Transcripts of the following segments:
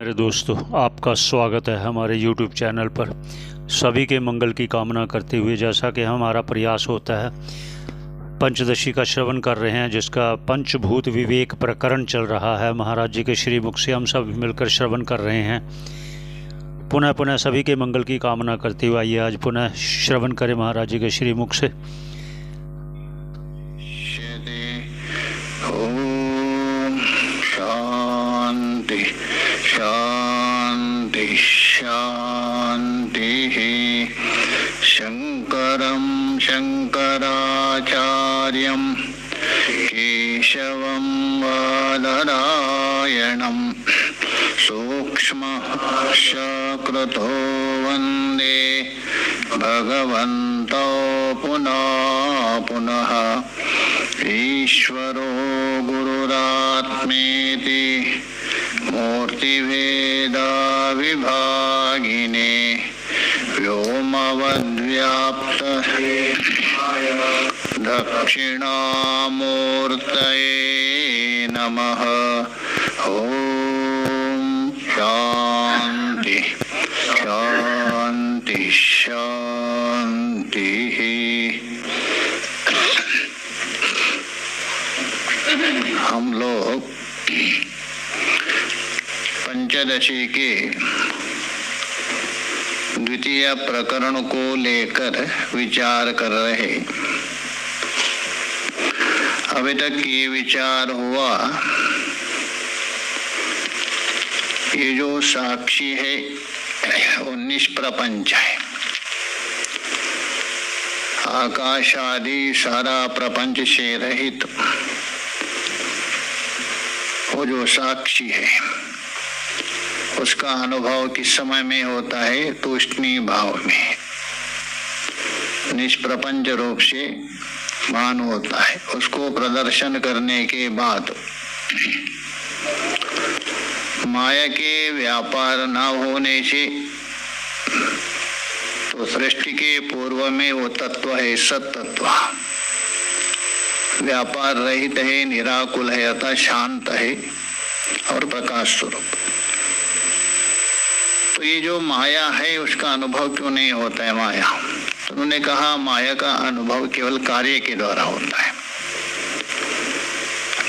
मेरे दोस्तों, आपका स्वागत है हमारे YouTube चैनल पर। सभी के मंगल की कामना करते हुए, जैसा कि हमारा प्रयास होता है, पंचदशी का श्रवण कर रहे हैं, जिसका पंचभूत विवेक प्रकरण चल रहा है। महाराज जी के श्रीमुख से हम सब मिलकर श्रवण कर रहे हैं। पुनः पुनः सभी के मंगल की कामना करते हुए आइए आज पुनः श्रवण करें महाराज जी के श्रीमुख से। शांति शांति शांति। शंकरं शंकराचार्यं केशवं बादरायणं सूक्ष्मशकृतो वन्दे भगवन्तो पुनः पुनः। ईश्वरो गुरुरात्मेति मूर्तिभेदविभागिने व्योमवद्व्याप्त दक्षिणामूर्तये नमः। ॐ शान्ति शान्ति शान्तिः। हम लोग पंचदशी के द्वितीय प्रकरण को लेकर विचार कर रहे। अभी तक ये विचार हुआ, ये जो साक्षी है वो निष्प्रपंच है। आकाश आदि सारा प्रपंच से रहित वो जो साक्षी है, उसका अनुभव किस समय में होता है? तुष्णि भाव में, निष्प्रपंच रूप से भान होता है। उसको प्रदर्शन करने के बाद माया के व्यापार न होने से तो सृष्टि के पूर्व में वो तत्व है सत तत्व, व्यापार रहित है, निराकुल है, अतः शांत है और प्रकाश स्वरूप। तो ये जो माया है उसका अनुभव क्यों नहीं होता है? माया तो उन्होंने कहा माया का अनुभव केवल कार्य के द्वारा होता है।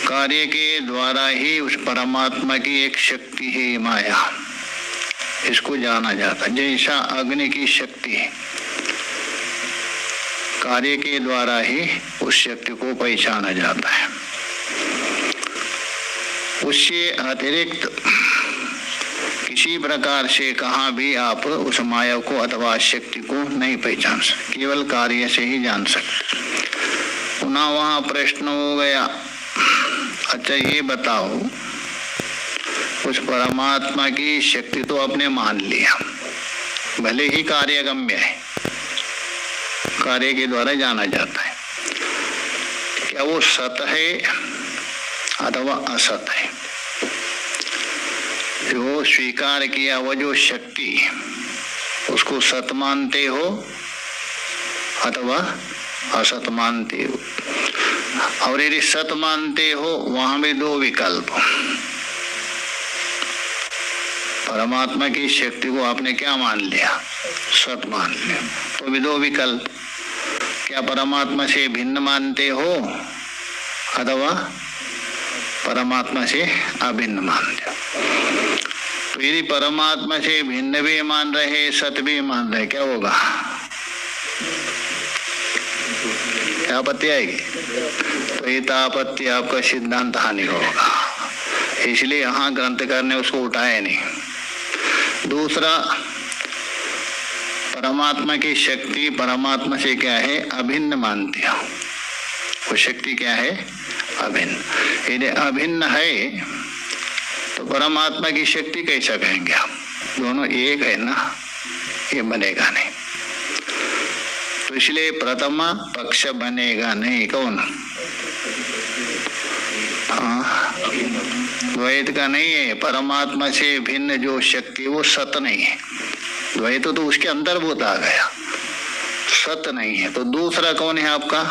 कार्य के द्वारा ही उस परमात्मा की एक शक्ति है माया, इसको जाना जाता है। जैसा अग्नि की शक्ति है, कार्य के द्वारा ही उस शक्ति को पहचाना जाता है। उससे अतिरिक्त किसी प्रकार से कहाँ भी आप उस माया को अथवा शक्ति को नहीं पहचान सकते, केवल कार्य से ही जान सकते। पुनः वहाँ प्रश्न हो गया, अच्छा ये बताओ, उस परमात्मा की शक्ति तो आपने मान लिया, भले ही कार्यगम्य है, कार्य के द्वारा जाना जाता है, क्या वो सत है अथवा असत है? जो स्वीकार किया वो जो शक्ति, उसको सत मानते हो अथवा असत मानते हो? और यदि सत मानते हो, वहां भी दो विकल्प। परमात्मा की शक्ति को आपने क्या मान लिया? सत मान लिया। तो भी दो विकल्प, क्या परमात्मा से भिन्न मानते हो अथवा परमात्मा से अभिन्न मानते हो? तो यदि परमात्मा से भिन्न भी मान रहे, सत भी मान रहे, क्या होगा? क्या आपत्ति आएगी? तो ये आपत्ति आपका सिद्धांत हानि होगा, इसलिए यहाँ ग्रंथकार ने उसको उठाया नहीं। दूसरा, परमात्मा की शक्ति परमात्मा से क्या है? अभिन्न मानते हो। वो शक्ति क्या है? अभिन्न। यदि अभिन्न है तो परमात्मा की शक्ति कैसा कहेंगे आप? दोनों एक है ना, ये बनेगा नहीं। तो इसलिए प्रथम पक्ष बनेगा नहीं। कौन? हाँ, द्वैत का नहीं है। परमात्मा से भिन्न जो शक्ति वो सत नहीं है। द्वैत तो उसके अंतर्भूत आ गया, सत नहीं है। तो दूसरा कौन है आपका?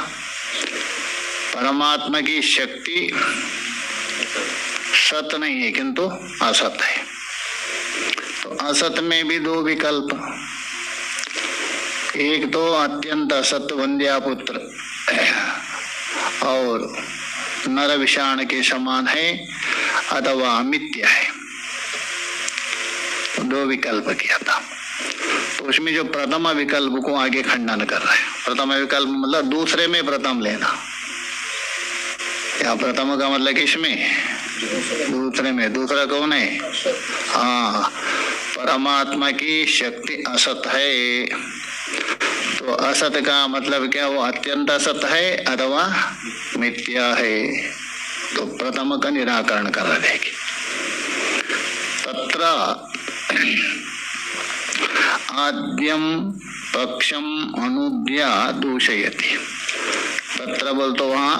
परमात्मा की शक्ति सत नहीं है किंतु असत है। तो असत में भी दो विकल्प, एक तो अत्यंत असत वंद्या पुत्र और नर विषाण के समान है अथवा मिथ्या है, दो विकल्प किया था। तो उसमें जो प्रथम विकल्प को आगे खंडन कर रहे हैं। प्रथम विकल्प मतलब दूसरे में प्रथम लेना, या प्रथम का मतलब किसमें? दूसरे में। दूसरा कौन है? हाँ, परमात्मा की शक्ति असत है। तो असत का मतलब क्या? वो अत्यंत असत है अथवा मिथ्या है। तो प्रथम का निराकरण कर देगी। तत्र आद्यम पक्षम अनुद्य दूषयति। तत्र बोल तो वहां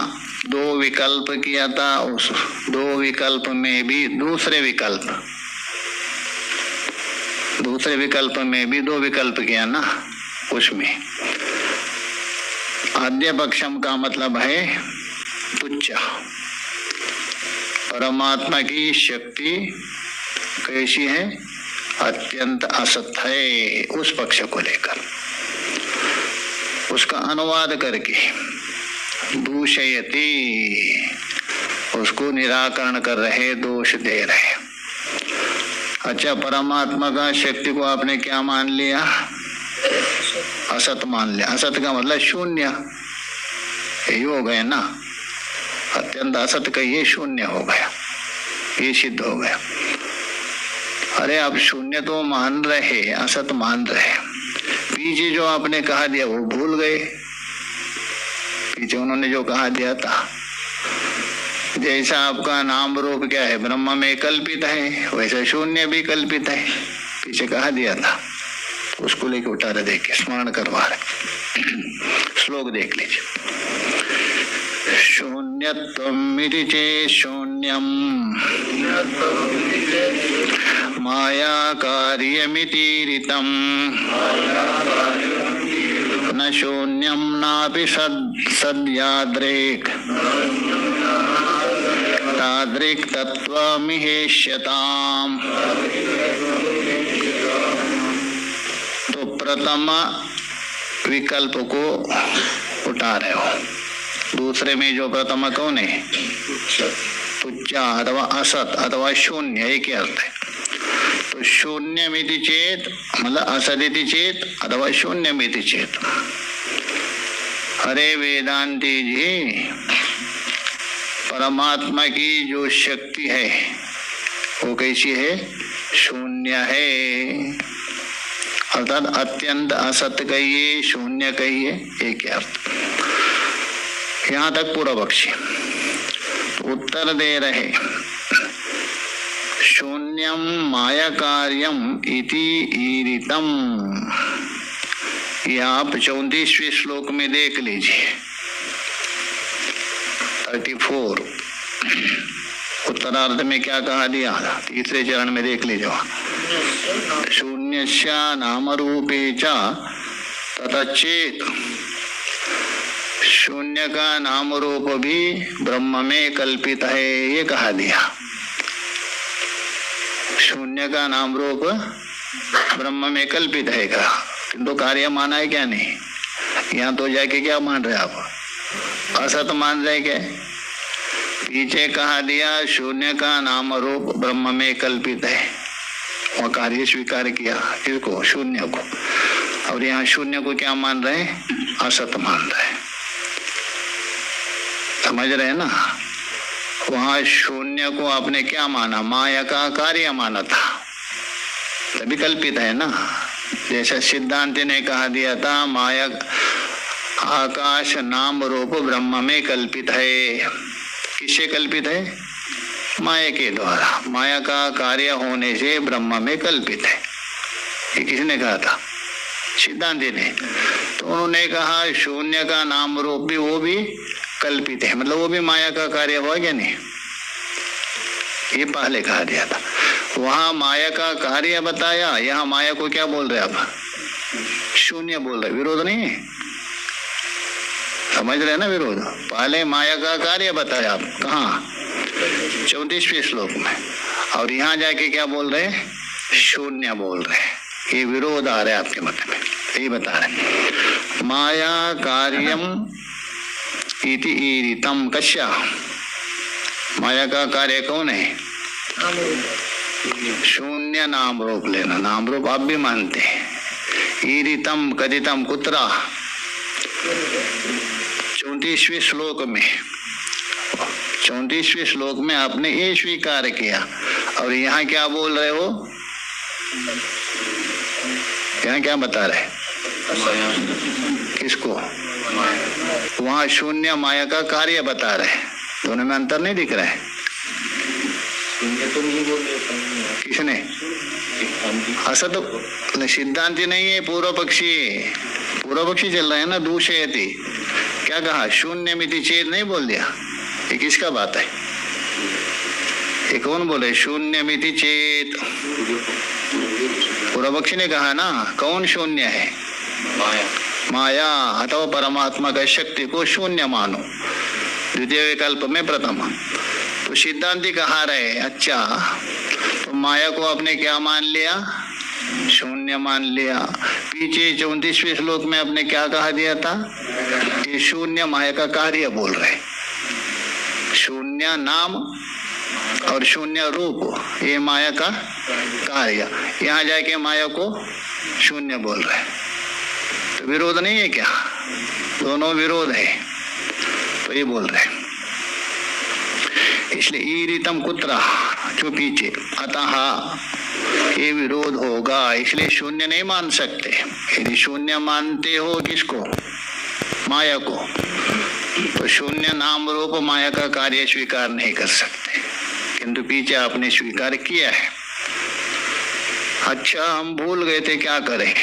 दो विकल्प किया था, उस दो विकल्प में भी दूसरे विकल्प में भी दो विकल्प किया ना। उसमें आद्य पक्षम का मतलब है तुच्छ, परमात्मा की शक्ति कैसी है? अत्यंत असत है। उस पक्ष को लेकर उसका अनुवाद करके दूषयति, उसको निराकरण कर रहे, दोष दे रहे। अच्छा, परमात्मा का शक्ति को आपने क्या मान लिया? असत मान लिया। असत का मतलब शून्य, यही हो गया ना। अत्यंत असत का ये शून्य हो गया, ये सिद्ध हो गया। अरे आप शून्य तो मान रहे, असत मान रहे, पीछे जो आपने कहा दिया वो भूल गए। पीछे उन्होंने जो कहा दिया था, जैसा आपका नाम रूप क्या है? ब्रह्म में कल्पित है, वैसा शून्य भी कल्पित है। पीछे कहा दिया था, उसको लेके उठा रहे, देख के स्मरण करवा रहे। श्लोक देख लीजिए। शून्यत्वमिति चेत् शून्यम् माया कार्यमितीरितम् न शून्यं नापि सद्याद्रेक तादृक् तत्त्वमिहेष्यताम्। तो प्रथम विकल्प को उठा रहे हो, दूसरे में जो प्रथम कौन है? तुच्छ अथवा असत अथवा शून्य, एक ही अर्थ है। तो शून्य मिति चेत मतलब असदिति चेत अथवा शून्य मिति चेत। अरे वेदांती जी, परमात्मा की जो शक्ति है वो कैसी है? शून्य है। अर्थात अत्यंत असत कहिए, शून्य कहिए, एक ही अर्थ। यहां तक पूरा पक्षी उत्तर दे रहे, शून्यम माया कार्यम इति ईरितम। ये आप 34वें श्लोक में देख लीजिए, 34 उत्तरार्ध में क्या कहा दिया? तीसरे चरण में देख लीजिए। शून्यस्य नाम रूपे च ततचेत, शून्य का नाम रूप भी ब्रह्म में कल्पित है, ये कहा दिया। शून्य का नाम रूप ब्रह्म में कल्पित है का, किंतु कार्य माना है क्या? नहीं। यहाँ तो जाके क्या मान रहे आप? असत मान रहे क्या? पीछे कहा दिया शून्य का नाम रूप ब्रह्म में कल्पित है, वह कार्य स्वीकार किया इसको, शून्य को। और यहाँ शून्य को क्या मान रहे? असत मान रहे। समझ रहे ना? वहां शून्य को आपने क्या माना? माया का कार्य माना था, तभी कल्पित है ना। जैसा सिद्धांत ने कहा दिया था, माया आकाश नाम रूप ब्रह्म में कल्पित है। किससे कल्पित है? माया के द्वारा। माया का कार्य होने से ब्रह्म में कल्पित है। ये किसने कहा था? सिद्धांति ने। तो उन्होंने कहा शून्य का नाम रूप भी वो भी कल्पित है, मतलब वो भी माया का कार्य हुआ क्या? नहीं, ये पहले कहा दिया था। वहां माया का कार्य बताया, यहाँ माया को क्या बोल रहे आप? शून्य बोल रहे। विरोध नहीं है, समझ रहे ना? विरोध। पहले माया का कार्य बताया आप, कहाँ? 34वें श्लोक में। और यहाँ जाके क्या बोल रहे? शून्य बोल रहे हैं। ये विरोध आ रहा है आपके मत में, यही बता रहे। माया कार्यम इति ईरितम कश्या, माया का कार्य कौन है? शून्य नाम रूप लेना, नाम रूप आप भी मानते हैं। ईरितम कथितम कुत्रा, 34वें श्लोक में, 34वें श्लोक में आपने ये स्वीकार किया, और यहाँ क्या बोल रहे हो? यहाँ क्या बता रहे? किसको? वहां शून्य माया का कार्य बता रहे। दोनों में अंतर नहीं दिख रहा है? तो नहीं बोल रहे, किसने? असत सिद्धांति नहीं है, पूर्व पक्षी। पूर्व पक्षी चल रहा है ना, दूषयति। क्या कहा? शून्य मिति चेत नहीं बोल दिया। ये किसका बात है? ये कौन बोले? शून्य मिति चेत, पूर्व पक्षी ने कहा ना। कौन शून्य है? माया। माया अथवा परमात्मा का शक्ति को शून्य मानो, द्वितीय विकल्प में प्रथम। तो सिद्धांति कहा रहे, अच्छा तो माया को आपने क्या मान लिया? शून्य मान लिया। पीछे 34वें श्लोक में आपने क्या कहा दिया था? ये शून्य माया का कार्य बोल रहे। शून्य नाम और शून्य रूप, ये माया का कार्य। यहाँ जाके माया को शून्य बोल रहे, तो विरोध नहीं है क्या? दोनों विरोध है, तो ये बोल रहे। इसलिए ईरितम कुत्रा, जो पीछे, अतः ये विरोध होगा, इसलिए शून्य नहीं मान सकते। यदि शून्य मानते हो किसको? माया को, तो शून्य नाम रूप माया का कार्य स्वीकार नहीं कर सकते, किंतु पीछे आपने स्वीकार किया है। अच्छा हम भूल गए थे, क्या करें?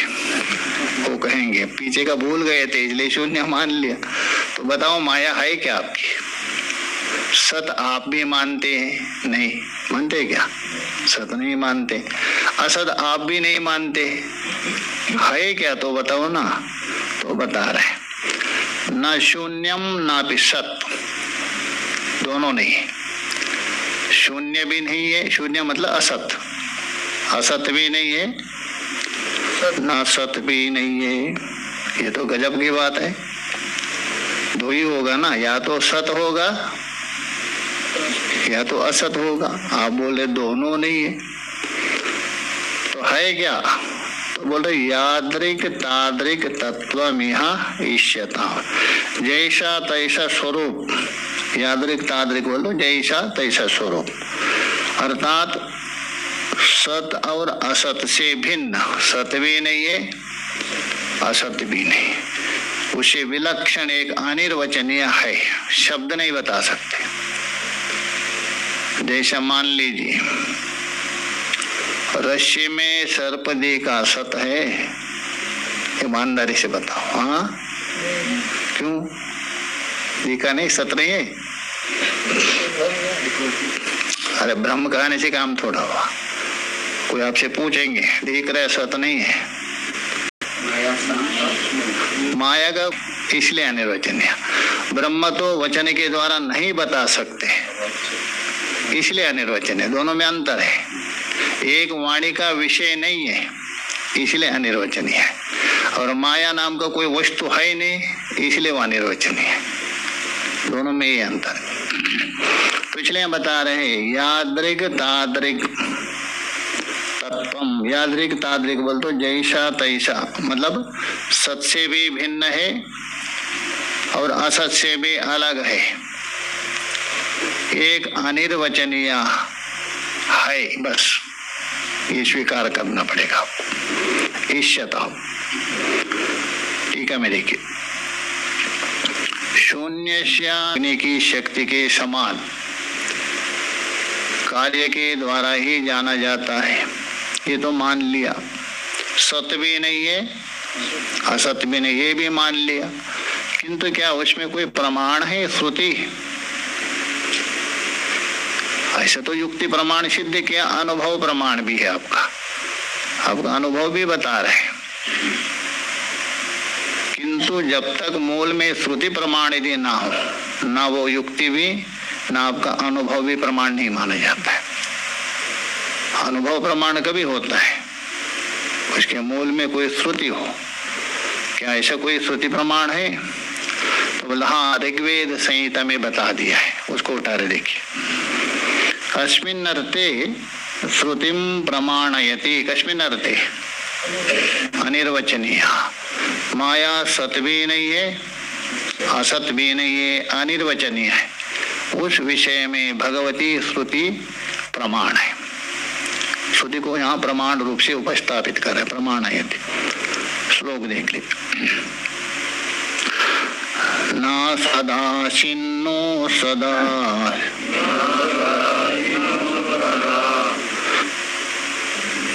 वो कहेंगे पीछे का भूल गए थे इसलिए शून्य मान लिया। तो बताओ माया है क्या आपकी? सत आप भी मानते हैं? नहीं मानते क्या? सत नहीं मानते। असत आप भी नहीं मानते, है क्या? तो बताओ ना। तो बता रहे, न शून्यम ना भी सत, दोनों नहीं। शून्य भी नहीं है, शून्य मतलब असत, असत भी नहीं है, ना सत भी नहीं है। ये तो गजब की बात है। दो ही होगा ना, या तो सत होगा या तो असत होगा। आप बोले दोनों नहीं है, तो है क्या? तो बोल रहे यादृक तादृक तत्वमिहा इष्यता, जैसा तैसा स्वरूप। यादृक तादृक बोलो, जैसा तैसा स्वरूप, अर्थात सत और असत से भिन्न। सत भी नहीं है, असत भी नहीं, उसे विलक्षण एक अनिर्वचनीय है, शब्द नहीं बता सकते। जैसा मान लीजिए रस्सी में सर्पदी का सत है, ईमानदारी से बताओ। हाँ क्यों? दिखा नहीं, सत नहीं है। अरे ब्रह्म कहने से काम थोड़ा हुआ। कोई आपसे पूछेंगे दिख रहा है, सत नहीं है। माया का इसलिए अनिर्वचनीय। ब्रह्म तो वचन के द्वारा नहीं बता सकते, इसलिए अनिर्वचनीय। दोनों में अंतर है। एक वाणी का विषय नहीं है, इसलिए अनिर्वचनीय है, और माया नाम का कोई वस्तु है नहीं, इसलिए वो अनिर्वचनीय है। दोनों में ये अंतर है। तो इसलिए बता रहे हैं यादृक तादृक तत्वम। यादृक तादृक बोल तो जैसा तैसा, मतलब सत से भी भिन्न है और असत से भी अलग है, एक अनिर्वचनीय है, बस ये स्वीकार करना पड़ेगा आपको। इष्यता, ठीक है मेरे के, शून्य से की शक्ति के समान कार्य के द्वारा ही जाना जाता है, ये तो मान लिया। सत्य भी नहीं है, असत्य भी नहीं, ये भी मान लिया, किंतु क्या उसमें कोई प्रमाण है? श्रुति? ऐसे तो युक्ति प्रमाण सिद्ध किया, अनुभव प्रमाण भी है आपका, आपका अनुभव भी बता रहे हैं। किंतु जब तक मूल में श्रुति प्रमाण यदि ना हो, ना वो युक्ति भी, ना आपका अनुभव भी प्रमाण नहीं माना जाता है। अनुभव प्रमाण कभी होता है उसके मूल में कोई श्रुति हो। क्या ऐसा कोई श्रुति प्रमाण है? तो बोला हाँ, ऋग्वेद संहिता में बता दिया है, उसको उठा रहे देखिए। अस्मिन् अर्थे श्रुतिम प्रमाणयति। कस्मिन् अर्थे? अनिर्वचनीय। माया सत भी नहीं है, असत भी नहीं है, अनिर्वचनीय है। उस विषय में भगवती श्रुति प्रमाण है। श्रुति को यहाँ प्रमाण रूप से उपस्थापित कर है, प्रमाणयति। श्लोक देख लीजिए। न सदाशिन्नो सदा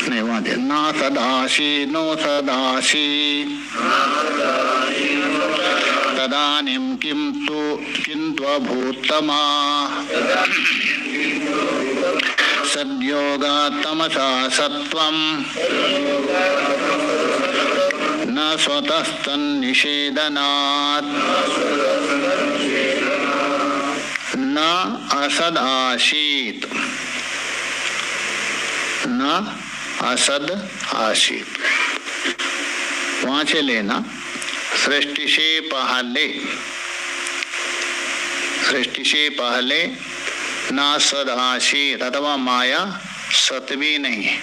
नहीं वहां दे। न सदाशी नो सदाशी तदानीं किन्तु अभूत्तमा सद्योगा तमसा सत्वं न स्वतस्तन्निषेधनात् न असद आसीत। न असद आसीत वहां से लेना। सृष्टि से पहले ना सद आशीत अथवा माया सत भी नहीं है,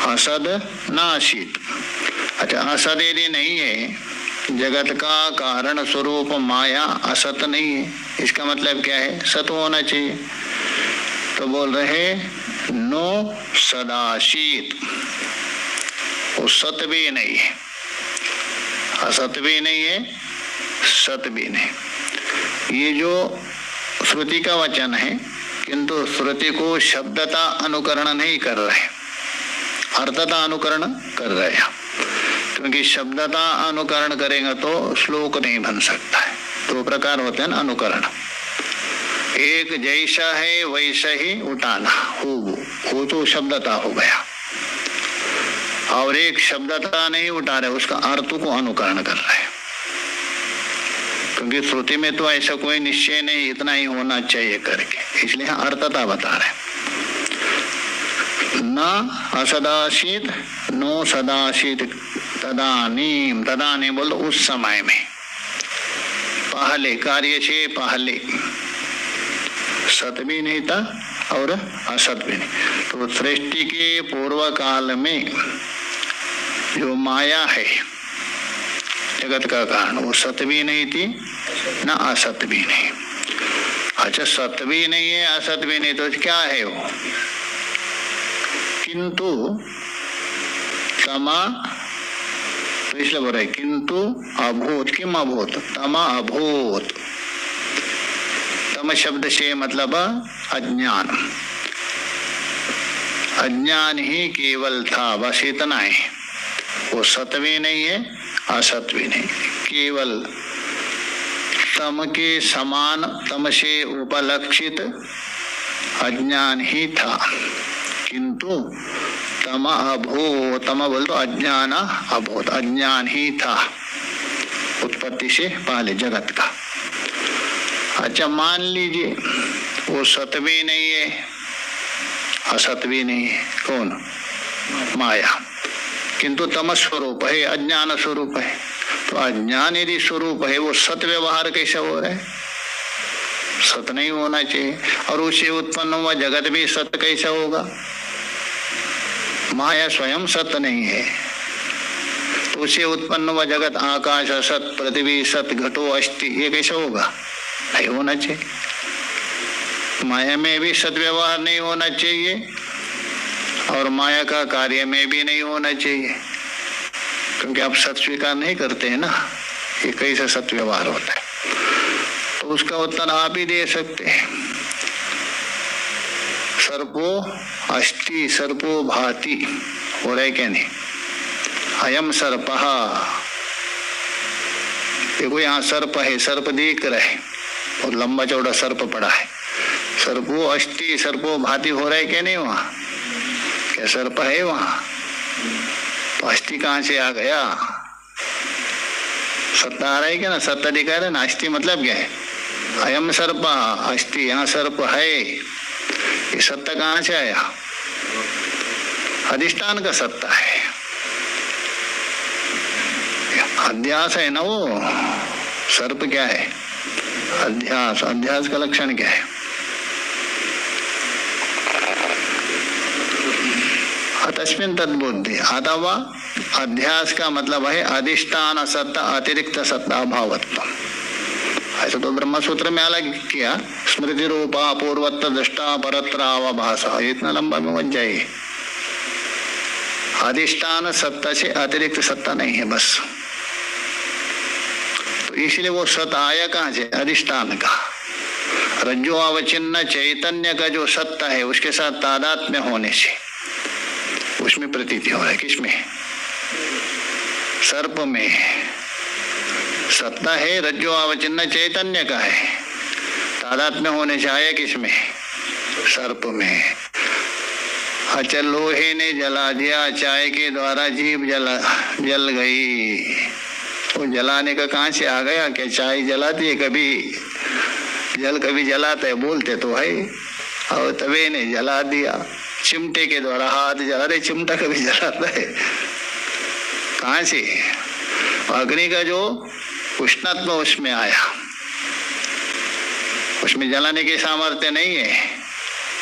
असद ना आशीत। अच्छा, असद यदि नहीं है, जगत का कारण स्वरूप माया असत नहीं है, इसका मतलब क्या है? सत होना चाहिए। तो बोल रहे नो सदाशीत, वो सत भी नहीं है, असत भी नहीं है, सत भी नहीं। ये जो श्रुति का वचन है, किंतु श्रुति को शब्दता अनुकरण नहीं कर रहे, अर्थता अनुकरण कर रहे हैं। क्योंकि शब्दता अनुकरण करेंगे तो श्लोक नहीं बन सकता है। दो प्रकार होते हैं ना अनुकरण। एक जैसा है वैसा ही उठाना, वो तो शब्दता हो गया। और एक शब्दता नहीं उठा रहे, उसका अर्थ को अनुकरण कर रहे हैं। क्योंकि श्रुति में तो ऐसा कोई निश्चय नहीं इतना ही होना चाहिए करके, इसलिए अर्थता बता रहे। न असदाशित नो सदाशित तदानीम। तदानीम बोलो उस समय में, पहले, कार्य से पहले सत भी नहीं था और असत भी नहीं। तो सृष्टि के पूर्व काल में जो माया है जगत का कारण, वो सत भी नहीं थी ना असत भी नहीं। अच्छा, सत भी नहीं है, असत भी नहीं, तो क्या है वो? किंतु तमा, तो इसलिए बोल रहे किंतु अभूत। किम अभूत? तमा अभूत। तम शब्द से मतलब अज्ञान। अज्ञान ही केवल था, बस इतना है। वो सत भी नहीं है, असत भी नहीं, केवल तम के समान, तम से उपलक्षित अज्ञान ही था। किंतु तम अभूत, तम बोल तो अज्ञान अभूत, अज्ञान ही था उत्पत्ति से पहले जगत का। अच्छा, मान लीजिए वो सत भी नहीं है, असत भी नहीं है। कौन? माया। किंतु तमस स्वरूप है, अज्ञान स्वरूप है। तो अज्ञान यदि स्वरूप है, वो सत व्यवहार कैसे हो रहा है? सत नहीं होना चाहिए। और उससे उत्पन्न हुआ जगत भी सत कैसा होगा? माया स्वयं सत नहीं है, तो उससे उत्पन्न हुआ जगत आकाश असत, पृथ्वी सत, घटो अस्थि, ये कैसा होगा? नहीं होना चाहिए। माया में भी सत व्यवहार नहीं होना चाहिए और माया का कार्य में भी नहीं होना चाहिए, क्योंकि आप सत स्वीकार नहीं करते हैं ना, ये कैसा सत व्यवहार होता है? तो उसका उत्तर आप ही दे सकते हैं। सर्पो अस्ति सर्पो भाति हो रहा है क्या नहीं? अयम सर्पः, देखो यहाँ सर्प है, सर्प दिख रहा है और लंबा चौड़ा सर्प पड़ा है। सर्पो अस्ति सर्पो भाति हो रहा है क्या नहीं? वहां क्या सर्प है वहां? तो अस्थि कहां से आ गया? सत्ता आ रहा है क्या ना? सत्ता दिखा रहा है ना। अस्थि मतलब क्या है? अयम सर्प अस्ति, यहाँ सर्प है, ये सत्ता कहां से आया? अधिष्ठान का सत्ता है। अध्यास है ना वो, सर्प क्या है? अध्यास। अध्यास का लक्षण क्या है? तस्मिन् तद्बुद्धि अथवा अध्यास का मतलब है अधिष्ठान सत्ता अतिरिक्त सत्ता भावत्व। ऐसा तो ब्रह्म सूत्र में अलग किया, स्मृति रूपा पूर्वत्व दृष्टा परत्रावभाषा, इतना लंबा में बच जाएगी। अधिष्ठान सत्ता से अतिरिक्त सत्ता नहीं है बस। तो इसलिए वो सत आया कहाँ से? अधिष्ठान का। रज्जो अवचिन्न चैतन्य का जो सत्ता है उसके साथ तादात्म्य होने से उसमें प्रतीति हो रहा है। किसमें? सर्प में सत्ता है, रज्जो अवचिन्न चैतन्य का है, तादात्म्य होने से आया किसमें? सर्प में। अच्छा, लोहे ने जला दिया, चाय के द्वारा जीभ जल गई। वो जलाने का कहाँ से आ गया? क्या चाय जलाती है कभी? जल कभी जलाता है? बोलते तो है। और तवे ने जला दिया, चिमटे के द्वारा हाथ जला रहे, चिमटा कभी जलाता है? कहाँ से? अग्नि का जो उष्णत्व उसमें आया, उसमें जलाने की सामर्थ्य नहीं है।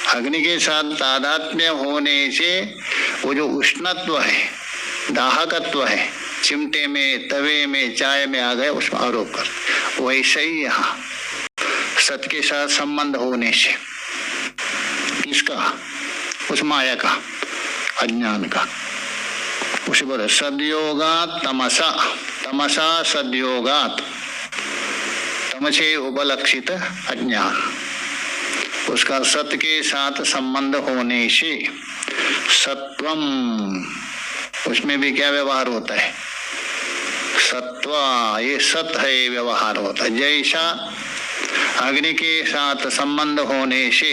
अग्नि के साथ तादात्म्य होने से वो जो उष्णत्व है, दाहकत्व है, चिमटे में, तवे में, चाय में आ गए, उसमें आरोप कर। वैसे ही यहाँ सत के साथ संबंध होने से किसका? उस माया का, अज्ञान का। उसे बोले सदयोगात तमसा, तमसा सदयोगात, तमसे उपलक्षित अज्ञान। उसका सत के साथ संबंध होने से सत्वम, उसमें भी क्या व्यवहार होता है? सत्वा, ये सत है व्यवहार होता है। जैसा अग्नि के साथ संबंध होने से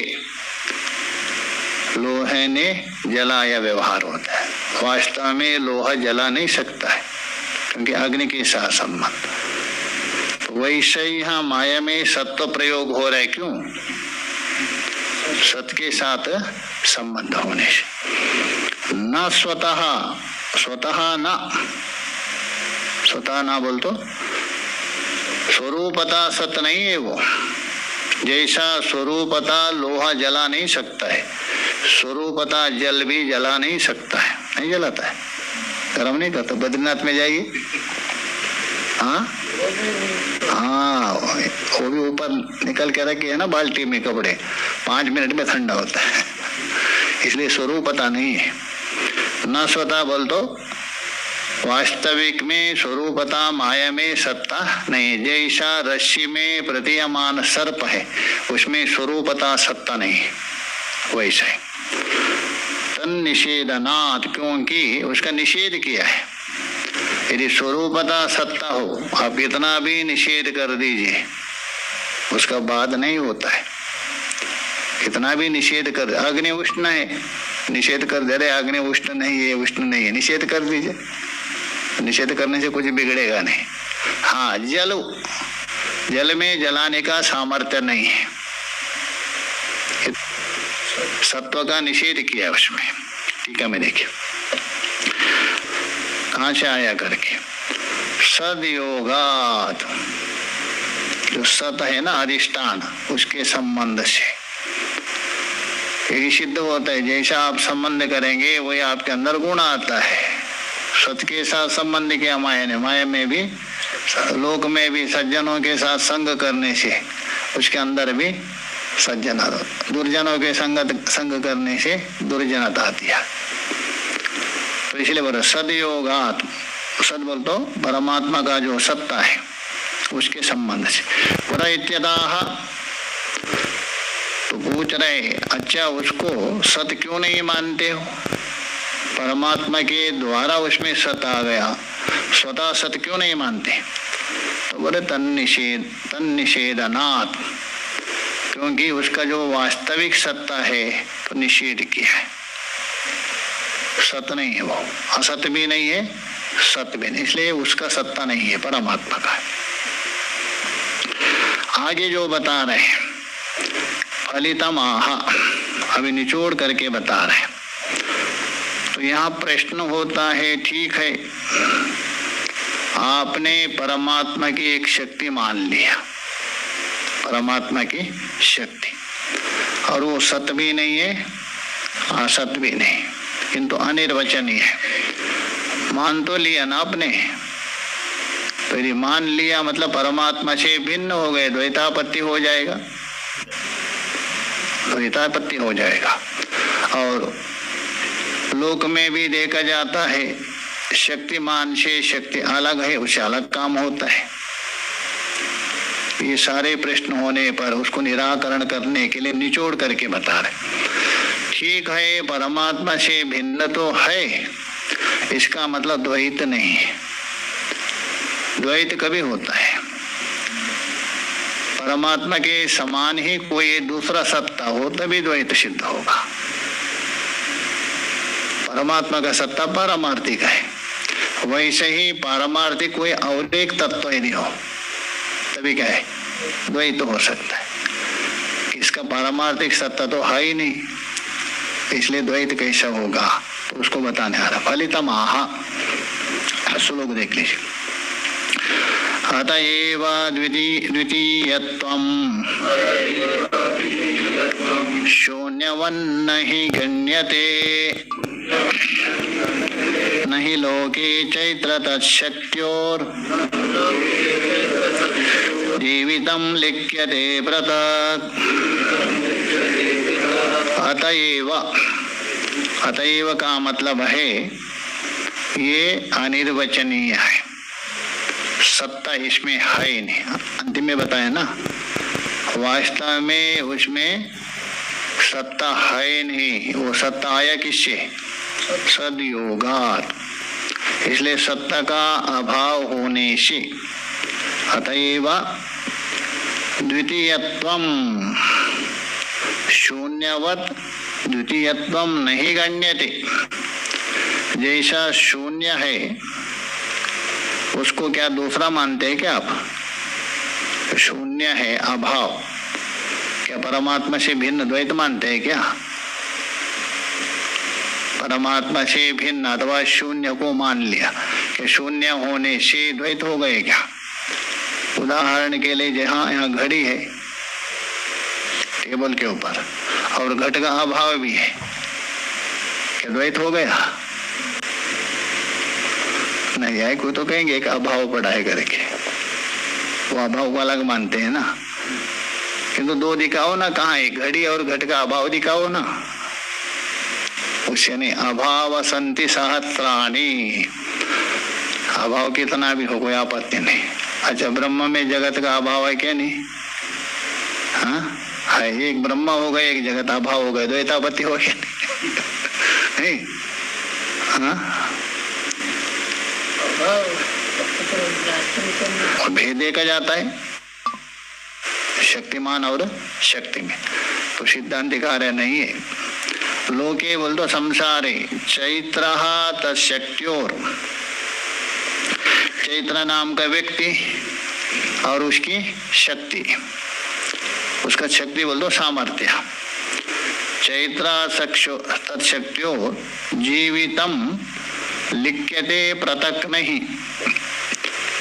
लोहे ने जलाया व्यवहार होता है। वास्तव में लोहा जला नहीं सकता है क्योंकि अग्नि के साथ संबंध। वैसे ही यहाँ माया में सत्व प्रयोग हो रहा है। क्यों? सत के साथ संबंध होने से। न स्वतः, स्वतः न, स्वतः ना बोल तो स्वरूपता सत नहीं है वो। जैसा स्वरूपता लोहा जला नहीं सकता है, स्वरूपता जल भी जला नहीं सकता है। नहीं जलाता है, गर्म नहीं करता। बद्रीनाथ में जाइए, हाँ हाँ, वो भी ऊपर निकल के रखे है ना बाल्टी में कपड़े, 5 मिनट में ठंडा होता है। इसलिए स्वरूपता नहीं है। न स्वतः बोल तो वास्तविक में स्वरूपता माया में सत्ता नहीं। जैसा रस्सी में प्रतीयमान सर्प है उसमें स्वरूपता सत्ता नहीं है, वैसा है। तन निषेधनात्, क्योंकि उसका निषेध किया है। यदि स्वरूपता सत्ता हो, आप कितना भी निषेध कर दीजिए उसका बाद नहीं होता है। कितना भी निषेध कर, अग्नि उष्ण है, निषेध कर दे रहे अग्नि उष्ण नहीं है, उष्ण नहीं है, निषेध कर दीजिए। निषेध करने से कुछ बिगड़ेगा नहीं। हाँ, जल में जलाने का सामर्थ्य नहीं है, सत्व का निषेध किया उसमें। ठीक है, मैं देखिए कहां से आया करके। सदयोगात, जो सत है ना अधिष्ठान, उसके संबंध से यही सिद्ध होता है। जैसा आप संबंध करेंगे वही आपके अंदर गुण आता है। सत के साथ संबंध किया माया ने, माया में भी, लोक में भी सज्जनों के साथ संग करने से उसके अंदर भी सज्जन, दुर्जनों के संग करने से दुर्जनता आती है। तो इसलिए बोलो सदयोगात, सद बोल तो परमात्मा का जो सत्ता है उसके संबंध से। पुरा इत्यतः, तो पूछ रहे अच्छा उसको सत क्यों नहीं मानते हो? परमात्मा के द्वारा उसमें सत आ गया, स्वतः सत क्यों नहीं मानते? तो बोले तन्निषेधनात्, क्योंकि उसका जो वास्तविक सत्ता है तो निषेध किया है। सत नहीं है वो, असत भी नहीं है, सत भी नहीं, इसलिए उसका सत्ता नहीं है, परमात्मा का। आगे जो बता रहे हैं फलितम आह, अभी निचोड़ करके बता रहे हैं। तो यहाँ प्रश्न होता है, ठीक है, आपने परमात्मा की एक शक्ति मान लिया, परमात्मा की शक्ति, और वो सत भी नहीं है, असत भी नहीं, किंतु अनिर्वचनीय है। मान तो लिया ना आपने, तो यदि मान लिया मतलब परमात्मा से भिन्न हो गए, द्वैतापत्ति हो जाएगा, द्वैतापत्ति हो जाएगा। और लोक में भी देखा जाता है, शक्तिमान से शक्ति अलग है, उससे अलग काम होता है। ये सारे प्रश्न होने पर उसको निराकरण करने के लिए निचोड़ करके बता रहे। ठीक है, परमात्मा से भिन्न तो है, इसका मतलब द्वैत नहीं है। द्वैत कभी होता है, परमात्मा के समान ही कोई दूसरा सत्ता हो तभी द्वैत सिद्ध होगा। परमात्मा का सत्ता पारमार्थिक है, वैसे ही पारमार्थिक कोई और एक तत्व यदि हो तभी क्या है, द्वैत हो सकता है। इसका पारमार्थिक सत्ता तो है ही नहीं, इसलिए द्वैत कैसा होगा तो उसको बताने आ रहा। फलितम आहा, श्लोक देख लीजिए। अतएव द्वितीयत्वं शून्यवन्न हि गण्यते, नहि लोके चैत्र तच्छक्त्योर जीवितं लिख्यते पृथक्। अतएव, अतएव का मतलब है ये अनिर्वचनीय है, सत्ता इसमें है ही नहीं। अंतिम में बताया ना, वास्तव में उसमें सत्ता है नहीं, वो सत्ता आया किससे, सदयोगात, इसलिए सत्ता का अभाव होने से। अतएव द्वितीयत्वं शून्यवत द्वितीयत्वं नहीं गण्यते, जैसा शून्य है उसको क्या दूसरा मानते हैं क्या आप? शून्य है, अभाव, क्या परमात्मा से भिन्न द्वैत मानते हैं क्या? परमात्मा से भिन्न अथवा शून्य को मान लिया कि शून्य होने से द्वैत हो गए क्या? उदाहरण के लिए जहाँ यहाँ घड़ी है टेबल के ऊपर और घट का अभाव भी है, क्या द्वैत हो गया? नहीं है, कोई तो कहेंगे एक अभाव पड़ा है करके, वो अभाव को अलग मानते हैं ना, किंतु दो दिखाओ ना, कहाँ है घड़ी और घट का अभाव दिखाओ ना, उससे नहीं। अभाव संति सहस्राणि, अभाव कितना भी हो कोई आपत्ति नहीं। अच्छा, ब्रह्म में जगत का अभाव है क्या? नहीं, हाँ है, एक ब्रह्म हो गए एक जगत अभाव हो गए, द्वैतापत्ति हो गया नहीं? हाँ, और भेद देखा जाता है शक्तिमान और शक्ति में, तो सिद्धांत दिखा रहे नहीं है। लोके बोल दो संसारे चैत्र तशक्त्योर, चैत्र नाम का व्यक्ति और उसकी शक्ति, उसका शक्ति बोल दो सामर्थ्य। चैत्र तत्शक्त्योर जीवितम लिख्यते पृथक नहीं,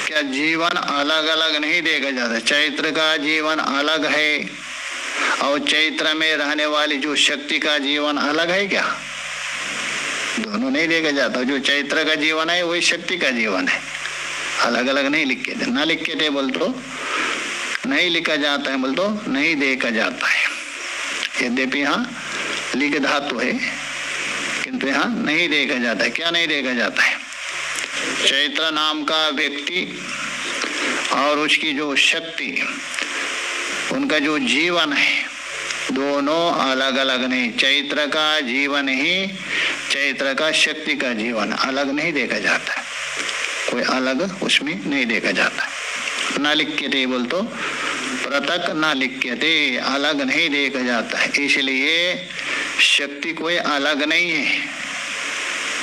क्या जीवन अलग अलग नहीं देखा जाता? चैत्र का जीवन अलग है और चैत्र में रहने वाली जो शक्ति का जीवन अलग है क्या? दोनों नहीं देखा जाता। जो चैत्र का जीवन है वही शक्ति का जीवन है, अलग अलग नहीं लिखे थे। ना लिखे थे बोल तो नहीं लिखा जाता है, बोल तो नहीं देखा जाता है। यद्यपि यहाँ लिख धातु है किंतु यहाँ नहीं देखा जाता है। क्या नहीं देखा जाता है? चैत्र नाम का व्यक्ति और उसकी जो शक्ति, उनका जो जीवन है, दोनों अलग अलग नहीं। चैत्र का जीवन ही, चैत्र का शक्ति का जीवन अलग नहीं देखा जाता है, कोई अलग उसमें नहीं देखा जाता। ना लिख्यते बोल तो पृथक ना लिख्यते, अलग नहीं देखा जाता है। इसलिए शक्ति कोई अलग नहीं है।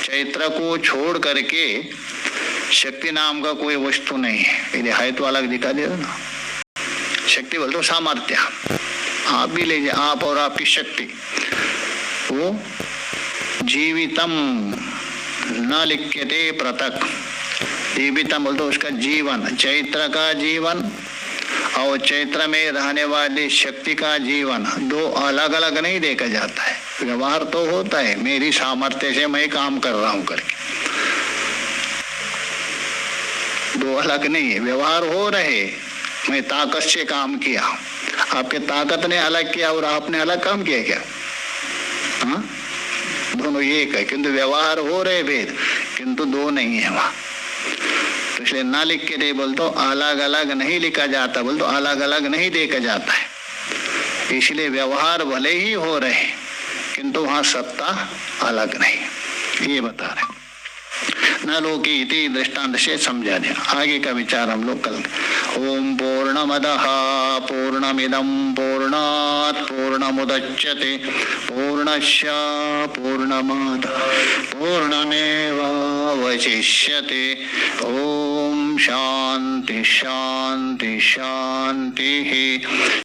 चैत्र को छोड़ करके शक्ति नाम का कोई वस्तु नहीं है। यदि है तो अलग दिखा दे ना। शक्ति बोल तो सामर्थ्य, आप भी लीजिए, आप और आपकी शक्ति, वो जीवितम न लिख्यते पृथक। जीवितम बोल तो उसका जीवन, चैत्र का जीवन और चैत्र में रहने वाली शक्ति का जीवन दो अलग अलग नहीं देखा जाता है। व्यवहार तो होता है, मेरी सामर्थ्य से मैं काम कर रहा हूं करके, दो अलग नहीं है। व्यवहार हो रहे, मैं ताकत से काम किया, आपके ताकत ने अलग किया और आपने अलग काम किया क्या? हाँ, दोनों एक है, किंतु व्यवहार हो रहे भेद, किंतु दो नहीं है वहां। तो इसलिए ना लिख के दे बोल तो अलग अलग नहीं लिखा जाता, बोल तो अलग अलग नहीं देखा जाता है। इसलिए व्यवहार भले ही हो रहे किंतु वहां सत्ता अलग नहीं, ये बता रहे। न लोकी इति दृष्टांत से समझा दिया। आगे का विचार हम लोग कल। ओम पूर्णमदः पूर्णमिदं पूर्णात् पूर्णमुदच्यते पूर्णस्य पूर्णमादाय पूर्णमेवावशिष्यते। ओम शांति शांति शांति।